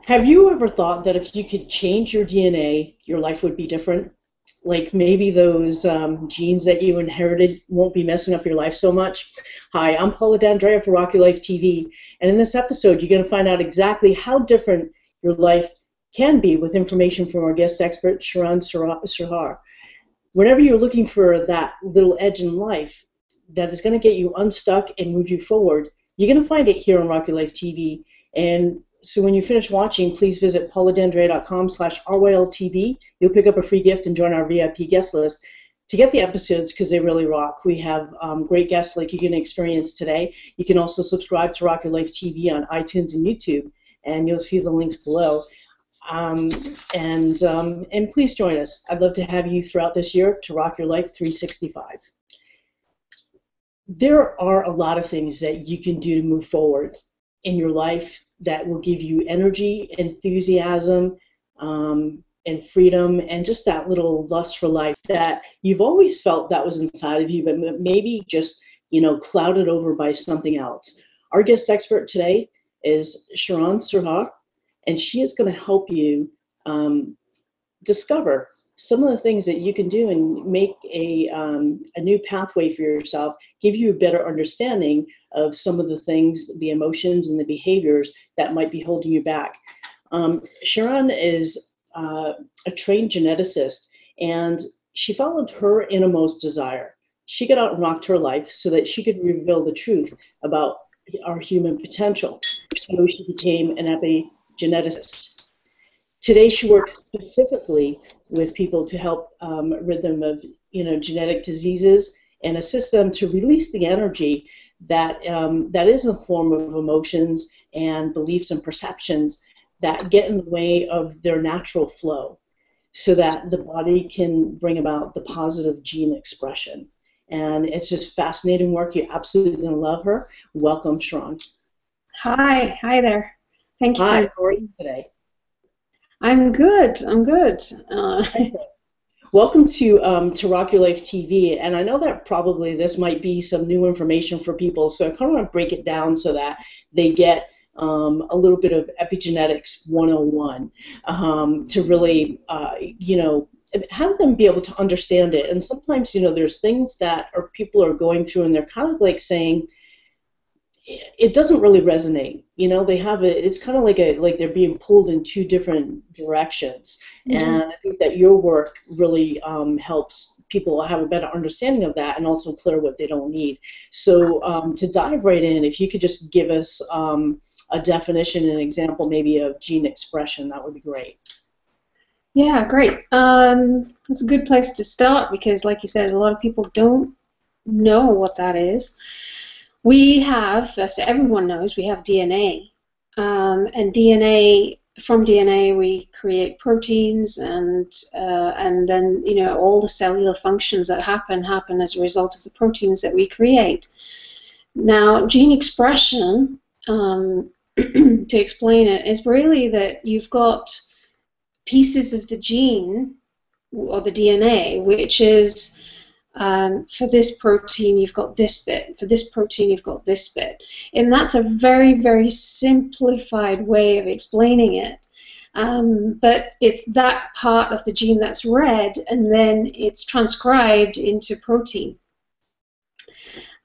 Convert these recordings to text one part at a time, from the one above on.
Have you ever thought that if you could change your DNA, your life would be different? Like maybe those genes that you inherited won't be messing up your life so much? Hi, I'm Paula D'Andrea for Rock Your Life TV, and in this episode, you're going to find out exactly how different your life can be with information from our guest expert, Charan Surdhar. Whenever you're looking for that little edge in life that is going to get you unstuck and move you forward, you're going to find it here on Rock Your Life TV. And so when you finish watching, please visit pauladandrea.com/RYLTV. You'll pick up a free gift and join our VIP guest list to get the episodes because they really rock. We have great guests like you're going to experience today. You can also subscribe to Rock Your Life TV on iTunes and YouTube, and you'll see the links below. And please join us. I'd love to have you throughout this year to Rock Your Life 365. There are a lot of things that you can do to move forward in your life that will give you energy, enthusiasm, and freedom, and just that little lust for life that you've always felt that was inside of you, but maybe just, clouded over by something else. Our guest expert today is Charan Surdhar, and she is going to help you discover some of the things that you can do and make a new pathway for yourself, give you a better understanding of some of the things, the emotions and the behaviors that might be holding you back. Charan is a trained geneticist, and she followed her innermost desire. She got out and rocked her life so that she could reveal the truth about our human potential. So she became an epigeneticist. Today, she works specifically with people to help rid them of, genetic diseases and assist them to release the energy that is a form of emotions and beliefs and perceptions that get in the way of their natural flow, so that the body can bring about the positive gene expression. And it's just fascinating work. You're absolutely going to love her. Welcome, Charan. Hi there. Thank you. Hi, how are you today? I'm good. Welcome to Rock Your Life TV, and I know that probably this might be some new information for people, so I kind of want to break it down so that they get a little bit of Epigenetics 101 to really, have them be able to understand it. And sometimes, there's things that people are going through, and they're kind of like saying, it doesn't really resonate. They have it's kind of like they're being pulled in two different directions. Mm-hmm. And I think that your work really helps people have a better understanding of that and also clear what they don't need. So to dive right in, if you could just give us a definition and an example maybe of gene expression, that would be great. Yeah, great. It's a good place to start because, like you said, a lot of people don't know what that is. We have, as everyone knows, we have DNA, and from DNA we create proteins, and then all the cellular functions that happen as a result of the proteins that we create. Now, gene expression, to explain it, is really that you've got pieces of the gene or the DNA, which is for this protein, you've got this bit. For this protein, you've got this bit. And that's a very, very simplified way of explaining it. But it's that part of the gene that's read, and then it's transcribed into protein.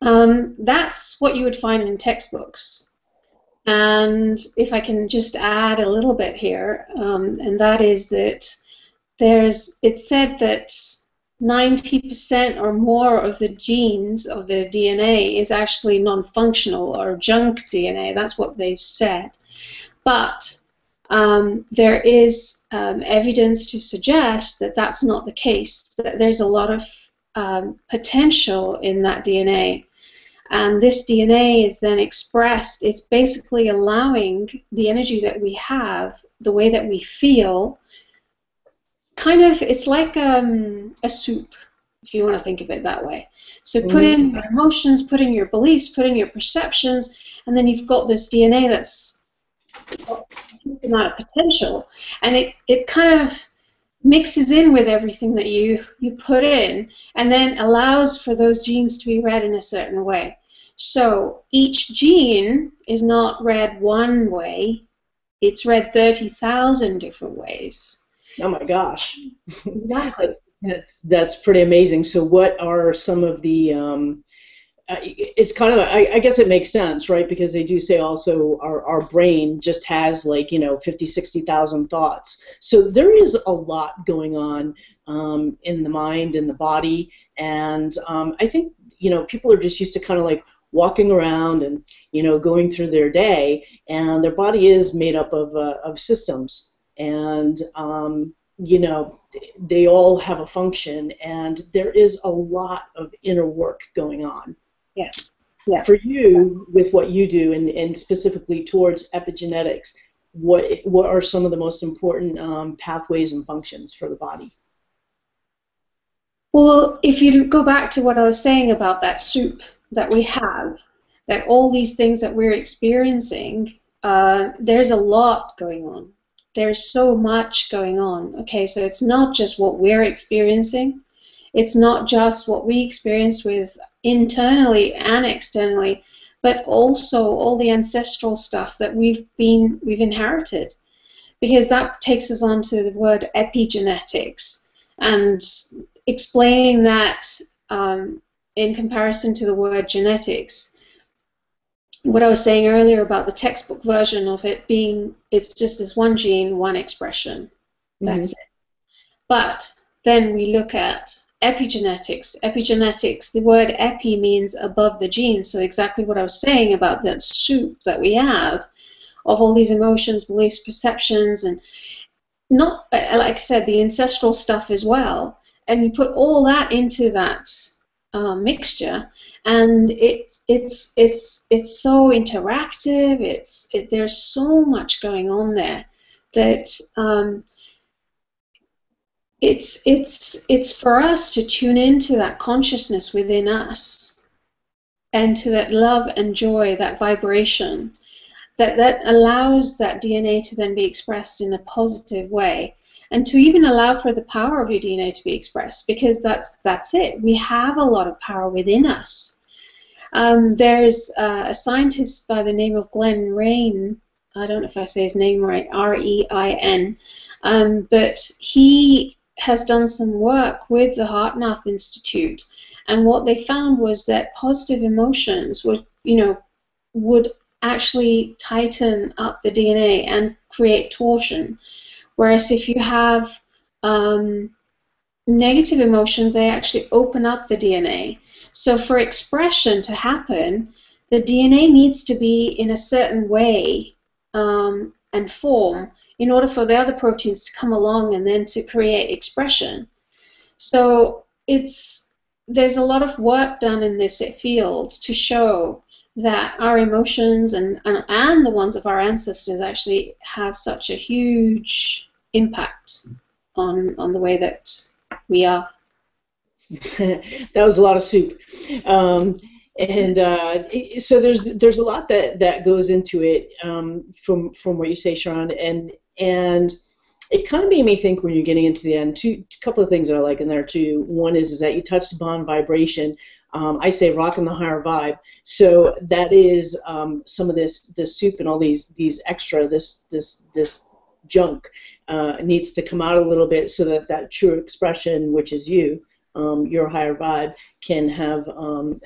That's what you would find in textbooks. And if I can just add a little bit here, and that is that it's said that 90% or more of the genes of the DNA is actually non-functional or junk DNA. That's what they've said. But there is evidence to suggest that that's not the case, that there's a lot of potential in that DNA. And this DNA is then expressed, it's basically allowing the energy that we have, the way that we feel, kind of, it's like a soup, if you want to think of it that way. So put in your emotions, put in your beliefs, put in your perceptions, and then you've got this DNA that's got a huge amount of potential, and it kind of mixes in with everything that you put in, and then allows for those genes to be read in a certain way. So each gene is not read one way, it's read 30,000 different ways. Oh my gosh. Exactly. That's pretty amazing. So what are some of the it's kind of, I guess it makes sense, right? Because they do say also our brain just has like, 50, 60,000 thoughts. So there is a lot going on in the mind and the body. And I think, people are just used to kind of like walking around and, going through their day, and their body is made up of systems. And, they all have a function, and there is a lot of inner work going on. Yeah. Yeah. For you, with what you do, and specifically towards epigenetics, what are some of the most important pathways and functions for the body? Well, if you go back to what I was saying about that soup that we have, that all these things that we're experiencing, there's a lot going on. There's so much going on. Okay, so it's not just what we're experiencing. It's not just what we experience with internally and externally, but also all the ancestral stuff that we've inherited, because that takes us on to the word epigenetics and explaining that in comparison to the word genetics. What I was saying earlier about the textbook version of it being, it's just this one gene, one expression. That's it. But then we look at epigenetics. Epigenetics, the word epi means above the gene, so exactly what I was saying about that soup that we have of all these emotions, beliefs, perceptions, and not, like I said, the ancestral stuff as well. And you put all that into that mixture, and it's so interactive. There's so much going on there that it's for us to tune into that consciousness within us, and to that love and joy, that vibration, that allows that DNA to then be expressed in a positive way, and to even allow for the power of your DNA to be expressed, because that's it. We have a lot of power within us. There's a scientist by the name of Glenn Rein. I don't know if I say his name right, R-E-I-N, but he has done some work with the HeartMath Institute, and what they found was that positive emotions would actually tighten up the DNA and create torsion, whereas if you have negative emotions, they actually open up the DNA. So for expression to happen, the DNA needs to be in a certain way and form in order for the other proteins to come along and then to create expression. So there's a lot of work done in this field to show that our emotions and the ones of our ancestors actually have such a huge impact on the way that we are. That was a lot of soup. So there's a lot that goes into it from what you say, Charan, and it kind of made me think when you're getting into the end. A couple of things that I like in there too. One is that you touched upon vibration. I say rocking the higher vibe. So that is some of this soup and all these extra this junk needs to come out a little bit, so that true expression, which is you. Your higher vibe, can have a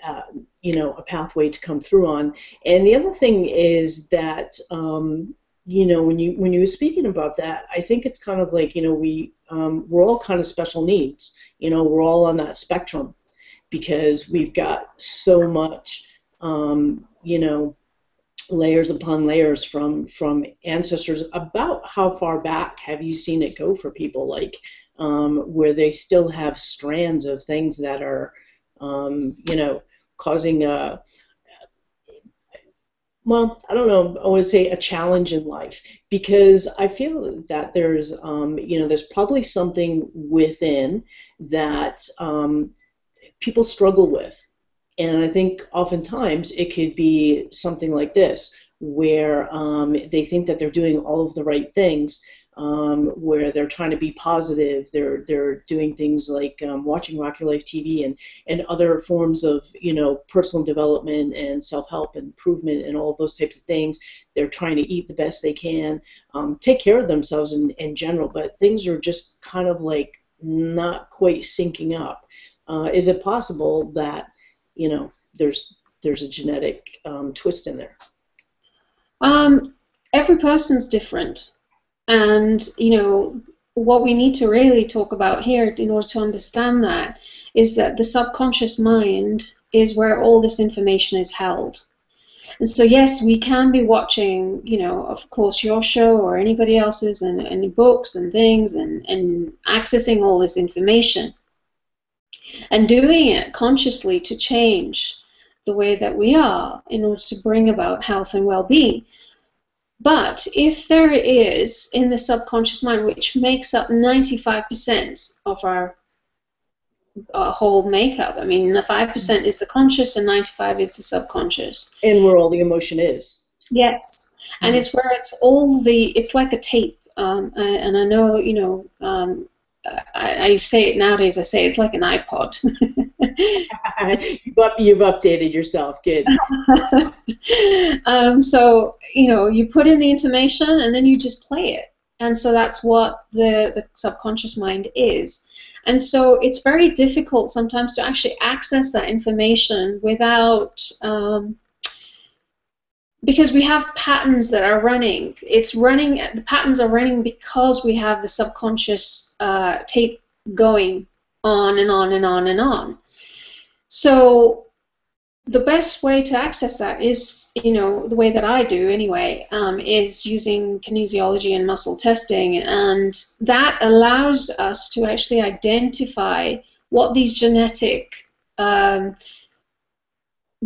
pathway to come through on. And the other thing is that when you were speaking about that, I think it's kind of like we're all kind of special needs. We're all on that spectrum, because we've got so much layers upon layers from ancestors. About how far back have you seen it go for people, like where they still have strands of things that are, causing well, I don't know, I would say a challenge in life, because I feel that there's, there's probably something within that people struggle with. And I think oftentimes it could be something like this, where they think that they're doing all of the right things, where they're trying to be positive. They're doing things like watching Rock Your Life TV and other forms of, you know, personal development and self-help and improvement and all of those types of things. They're trying to eat the best they can, take care of themselves in general, but things are just kind of like not quite syncing up. Is it possible that, you know, there's a genetic twist in there? Every person's different. And, you know, what we need to really talk about here in order to understand that is that the subconscious mind is where all this information is held. And so, yes, we can be watching, you know, of course, your show or anybody else's and books and things and accessing all this information and doing it consciously to change the way that we are in order to bring about health and well-being. But if there is in the subconscious mind, which makes up 95% of our whole makeup, I mean, the 5% is the conscious and 95 is the subconscious. And where all the emotion is. Yes, and it's where it's like a tape. And I know, you know, I say it nowadays, I say it's like an iPod. You've updated yourself. Good. So, you know, you put in the information and then you just play it. And so that's what the subconscious mind is. And so it's very difficult sometimes to actually access that information without, because we have patterns that are running. The patterns are running because we have the subconscious tape going on and on and on and on. So the best way to access that is, you know, the way that I do anyway, is using kinesiology and muscle testing, and that allows us to actually identify what these genetic, the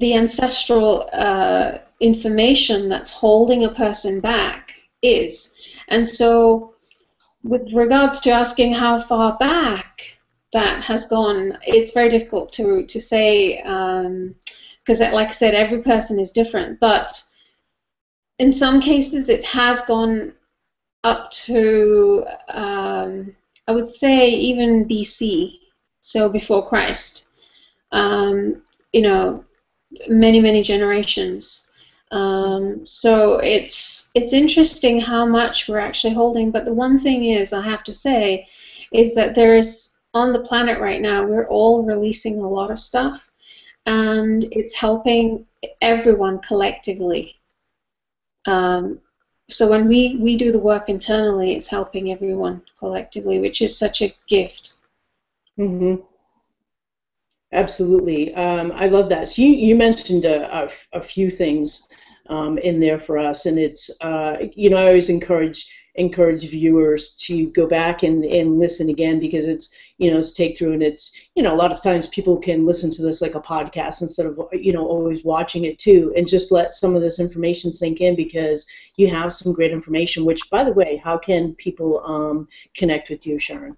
ancestral information that's holding a person back is. And so with regards to asking how far back that has gone, it's very difficult to say, because like I said, every person is different, but in some cases it has gone up to, I would say, even BC, so before Christ, you know, many generations. So it's interesting how much we're actually holding, but the one thing is, I have to say, is that there's, on the planet right now, we're all releasing a lot of stuff, and it's helping everyone collectively. So when we do the work internally, it's helping everyone collectively, which is such a gift. Mm-hmm. Absolutely. I love that. So you mentioned a few things in there for us, and it's, you know, I always encourage viewers to go back and listen again, because it's, you know, it's take through, and it's, you know, a lot of times people can listen to this like a podcast instead of, you know, always watching it too, and just let some of this information sink in, because you have some great information. Which, by the way, how can people connect with you, Charan?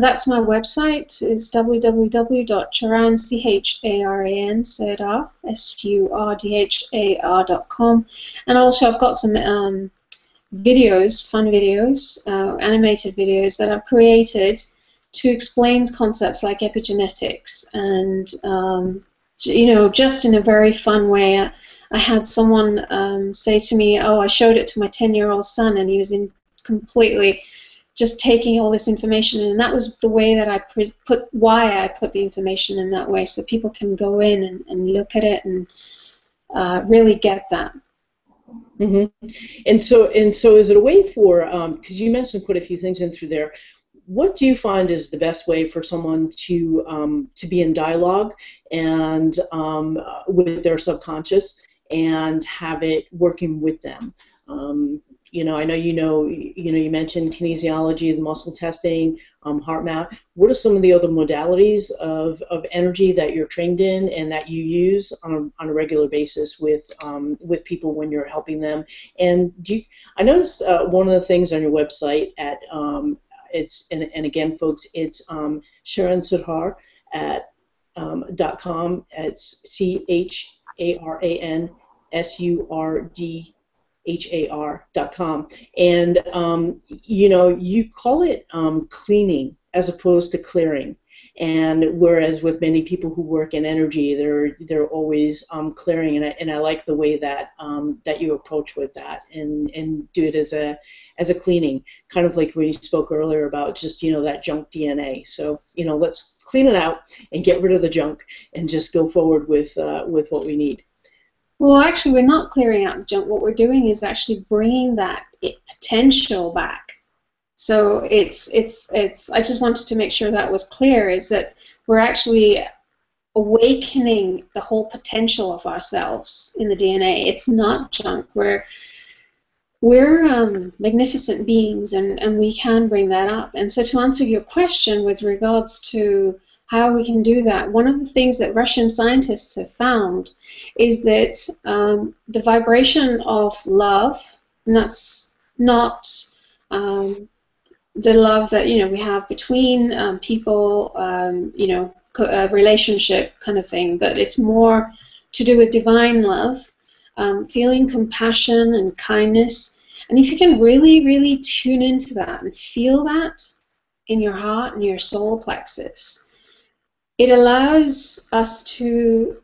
That's my website. It's www.charan, Charan, Surdhar.com. And also I've got some videos, fun videos, animated videos that I've created to explain concepts like epigenetics, and you know, just in a very fun way. I had someone say to me, "Oh, I showed it to my 10-year-old son, and he was completely just taking all this information in." And that was the way that I put the information in that way, so people can go in and look at it and really get that. Mm-hmm. And so is it a way for, because you mentioned quite a few things in through there, what do you find is the best way for someone to be in dialogue and with their subconscious and have it working with them? You know, I know you mentioned kinesiology, the muscle testing, heart map. What are some of the other modalities of energy that you're trained in and that you use on a regular basis with people when you're helping them? And I noticed one of the things on your website at and again, folks, it's Charan Surdhar at .com. It's CHARAN SURDHAR.com. And, you know, you call it cleaning as opposed to clearing. And whereas with many people who work in energy, they're always clearing, and I like the way that that you approach with that, and do it as a cleaning, kind of like when you spoke earlier about just, you know, that junk DNA. So, you know, let's clean it out and get rid of the junk and just go forward with what we need. Well, actually, we're not clearing out the junk. What we're doing is actually bringing that potential back. So it's. I just wanted to make sure that was clear. Is that we're actually awakening the whole potential of ourselves in the DNA. It's not junk. We're magnificent beings, and we can bring that up. And so, to answer your question with regards to how we can do that, one of the things that Russian scientists have found is that the vibration of love, and that's not the love that, you know, we have between people, you know, a relationship kind of thing, but it's more to do with divine love, feeling compassion and kindness. And if you can really, really tune into that and feel that in your heart and your solar plexus, it allows us to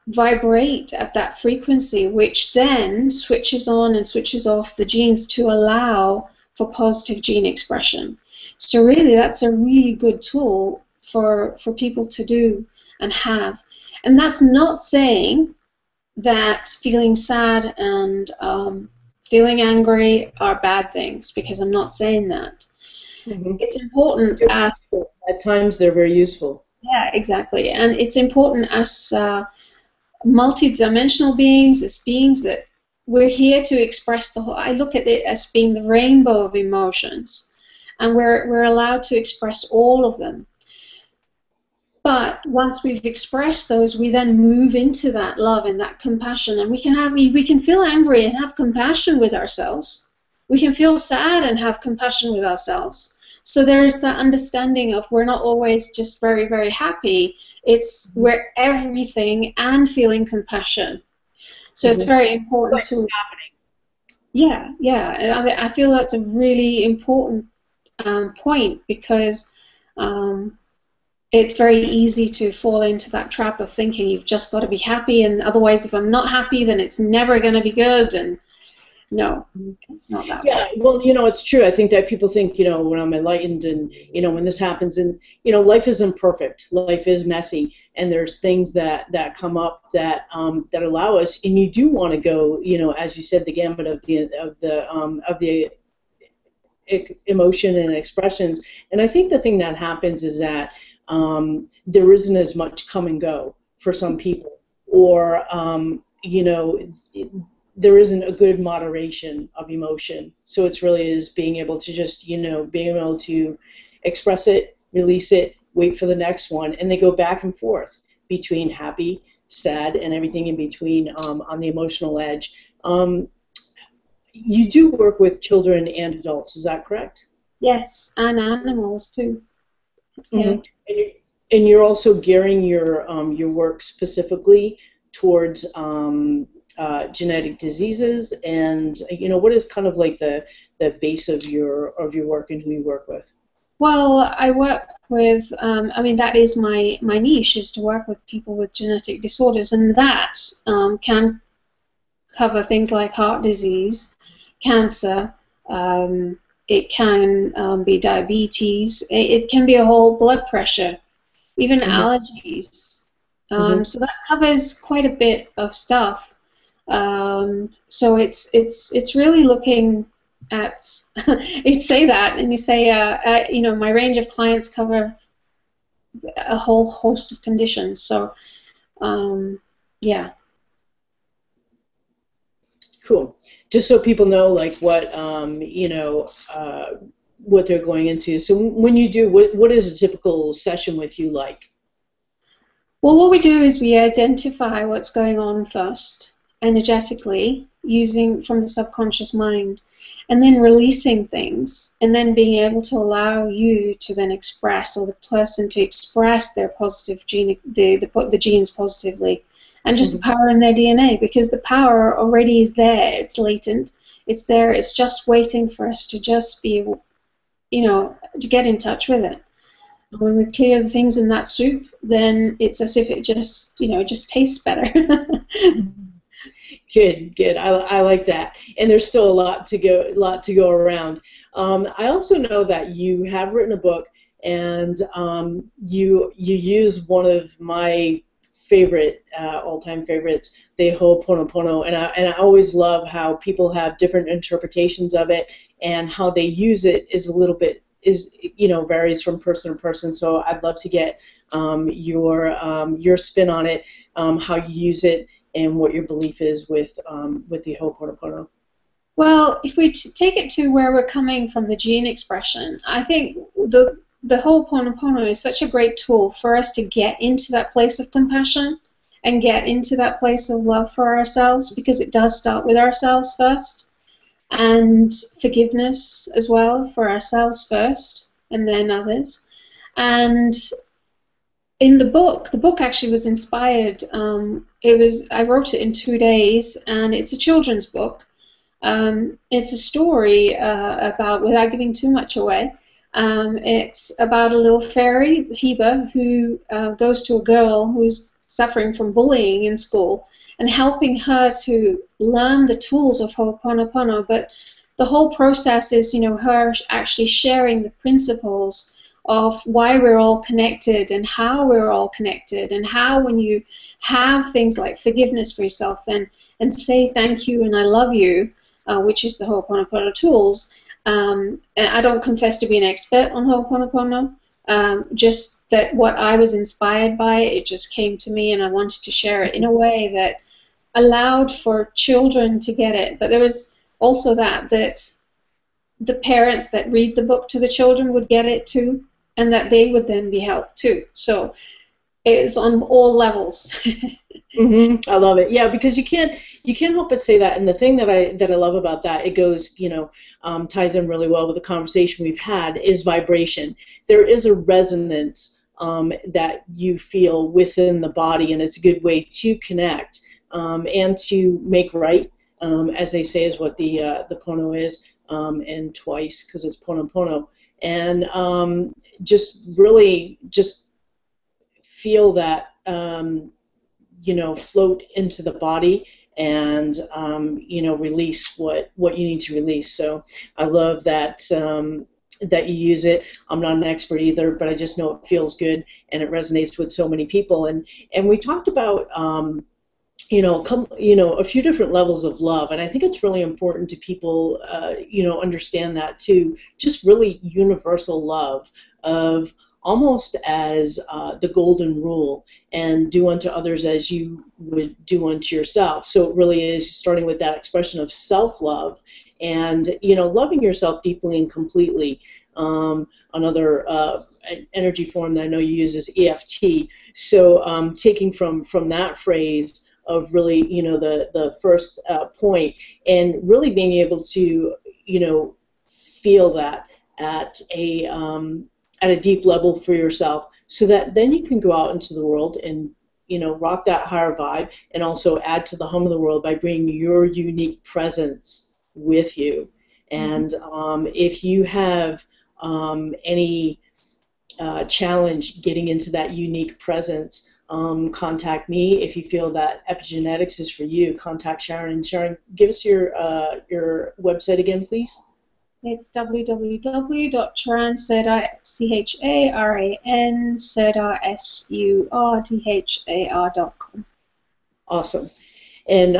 vibrate at that frequency, which then switches on and switches off the genes to allow for positive gene expression. So really, that's a really good tool for people to do and have. And that's not saying that feeling sad and feeling angry are bad things, because I'm not saying that. Mm-hmm. It's important as... At times they're very useful. Yeah, exactly. And it's important as multi-dimensional beings, as beings that we're here to express the whole... I look at it as being the rainbow of emotions, and we're allowed to express all of them. But once we've expressed those, we then move into that love and that compassion, and we can feel angry and have compassion with ourselves. We can feel sad and have compassion with ourselves. So there's that understanding of we're not always just very, very happy. It's we're everything and feeling compassion. So it's very important to... Yeah, yeah. And I feel that's a really important point, because it's very easy to fall into that trap of thinking you've just got to be happy, and otherwise if I'm not happy then it's never going to be good. And no, it's not that way. Yeah, well, you know, it's true. I think that people think, you know, when I'm enlightened and, you know, when this happens, and, you know, life isn't perfect. Life is messy, and there's things that come up that that allow us, and you do want to go, you know, as you said, the gamut of the emotion and expressions. And I think the thing that happens is that there isn't as much come and go for some people, or you know, there isn't a good moderation of emotion. So it's really is being able to just, you know, being able to express it, release it, wait for the next one, and they go back and forth between happy, sad, and everything in between on the emotional edge. You do work with children and adults, is that correct? Yes, and animals too. Yeah. And you're also gearing your work specifically towards genetic diseases, and, you know, what is kind of like the base of your work and who you work with? Well, I work with, I mean, that is my niche, is to work with people with genetic disorders, and that can cover things like heart disease, cancer, it can be diabetes, it can be a whole blood pressure, even allergies. So that covers quite a bit of stuff. So it's really looking at, you say that and you say, you know, my range of clients cover a whole host of conditions. So yeah. Cool. Just so people know, like, what you know, what they're going into. So when you do, what is a typical session with you like? Well, what we do is we identify what's going on first, energetically, using from the subconscious mind, and then releasing things, and then being able to allow you to then express, or the person to express their positive gene, the genes positively, and just the power in their DNA, because the power already is there. It's latent. It's there. It's just waiting for us to just be, to get in touch with it. And when we clear the things in that soup, then it's as if it just, just tastes better. Good. I like that. And there's still a lot to go around. I also know that you have written a book, and you use one of my favorite all-time favorites, the Ho'oponopono, and I always love how people have different interpretations of it, and how they use it varies from person to person. So I'd love to get your spin on it, how you use it, and what your belief is with the Ho'oponopono. Well, if we take it to where we're coming from, the gene expression, I think the Ho'oponopono is such a great tool for us to get into that place of compassion and get into that place of love for ourselves, because it does start with ourselves first, and forgiveness as well for ourselves first, and then others. And in the book actually was inspired. I wrote it in 2 days, and it's a children's book. It's a story about, without giving too much away, it's about a little fairy, Heba, who goes to a girl who's suffering from bullying in school, and helping her to learn the tools of Ho'oponopono. But the whole process is, her actually sharing the principles of why we're all connected, and how we're all connected, and how when you have things like forgiveness for yourself, and say thank you and I love you, which is the Ho'oponopono tools. I don't confess to be an expert on Ho'oponopono, just that what I was inspired by, it just came to me, and I wanted to share it in a way that allowed for children to get it. But there was also that the parents that read the book to the children would get it too, and that they would then be helped too. So it's on all levels. I love it. Yeah, because you can't help but say that. And the thing that I love about that, it goes, ties in really well with the conversation we've had, is vibration. There is a resonance that you feel within the body, and it's a good way to connect and to make right, as they say, is what the pono is, and twice, because it's pono, and just really just feel that. Float into the body, and release what you need to release. So I love that that you use it. I'm not an expert either, but I just know it feels good, and it resonates with so many people. And we talked about a few different levels of love, and I think it's really important to people understand that too. Just really universal love of almost as the golden rule, and do unto others as you would do unto yourself. So it really is starting with that expression of self-love, and loving yourself deeply and completely. Another energy form that I know you use is EFT. So taking from that phrase of really the first point, and really being able to feel that at a deep level for yourself, so that then you can go out into the world and rock that higher vibe, and also add to the hum of the world by bringing your unique presence with you. And if you have any challenge getting into that unique presence, contact me. If you feel that epigenetics is for you, contact Charan. Charan, give us your website again, please. It's www.charansurdhar, Charan Surdhar, Surdhar.com. Awesome. And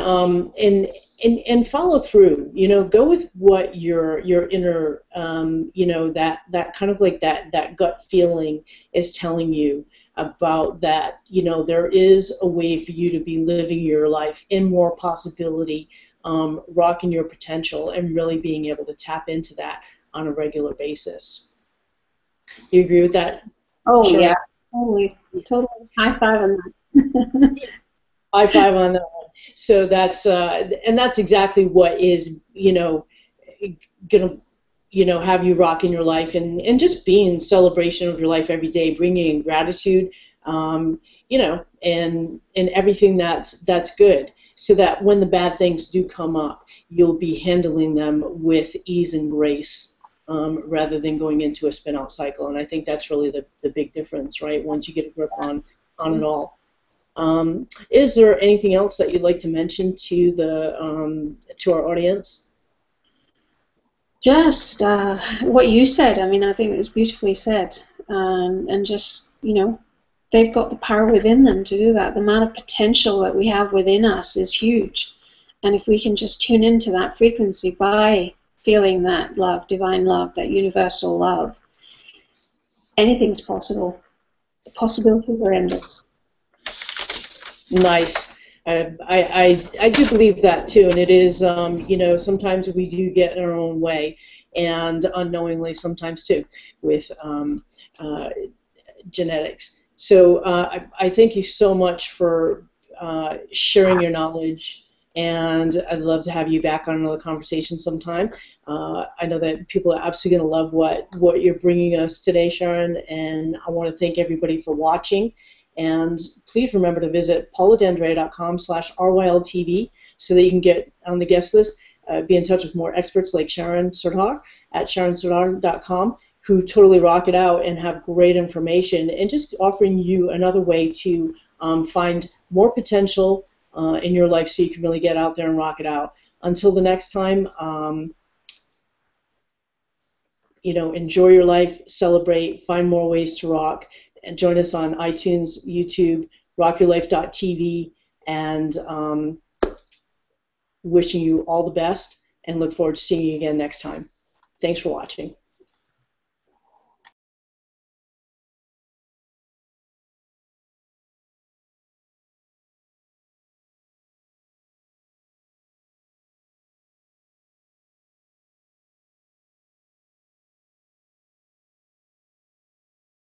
follow through. Go with what your inner that kind of like that gut feeling is telling you about that. There is a way for you to be living your life in more possibility, rocking your potential, and really being able to tap into that on a regular basis. You agree with that? Oh, Charan? Yeah, totally. High five on that. High five on that one. So that's and that's exactly what is gonna have you rock in your life, and just be in celebration of your life every day, bringing in gratitude. and everything that's good, so that when the bad things do come up, you'll be handling them with ease and grace, rather than going into a spin-out cycle. And I think that's really the big difference, right? Once you get a grip on it all. Is there anything else that you'd like to mention to to our audience? Just what you said. I mean, I think it was beautifully said. And just, they've got the power within them to do that. The amount of potential that we have within us is huge. And if we can just tune into that frequency by feeling that love, divine love, that universal love, anything's possible. The possibilities are endless. Nice. I do believe that too, and it is, sometimes we do get in our own way, and unknowingly sometimes too, with genetics. So I thank you so much for sharing your knowledge, and I'd love to have you back on another conversation sometime. I know that people are absolutely going to love what you're bringing us today, Charan, and I want to thank everybody for watching. And please remember to visit pauladendrea.com/RYLTV so that you can get on the guest list, be in touch with more experts like Charan Surdhar at charansurdhar.com, who totally rock it out and have great information, and just offering you another way to find more potential in your life so you can really get out there and rock it out. Until the next time, enjoy your life, celebrate, find more ways to rock, and join us on iTunes, YouTube, rockyourlife.tv, and wishing you all the best, and look forward to seeing you again next time. Thanks for watching.